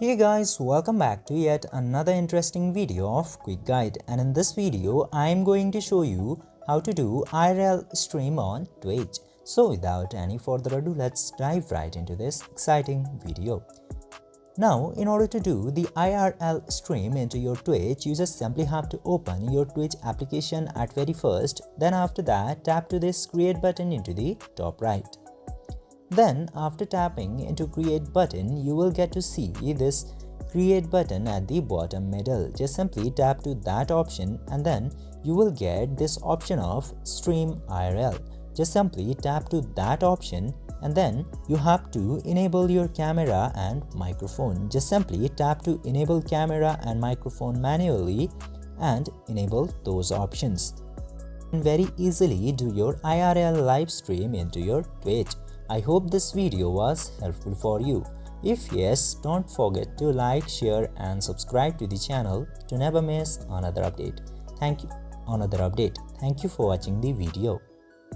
Hey guys, welcome back to yet another interesting video of Quick Guide, and in this video I am going to show you how to do IRL stream on Twitch. So without any further ado, let's dive right into this exciting video. Now, in order to do the IRL stream into your Twitch, you just simply have to open your Twitch application at very first. Then after that, tap to this create button into the top right. Then after tapping into create button, you will get to see this create button at the bottom middle. Just simply tap to that option and then you will get this option of stream IRL. Just simply tap to that option and then you have to enable your camera and microphone. Just simply tap to enable camera and microphone manually and enable those options. And very easily do your IRL live stream into your Twitch. I hope this video was helpful for you. If yes, don't forget to like, share and subscribe to the channel to never miss another update. Thank you for watching the video.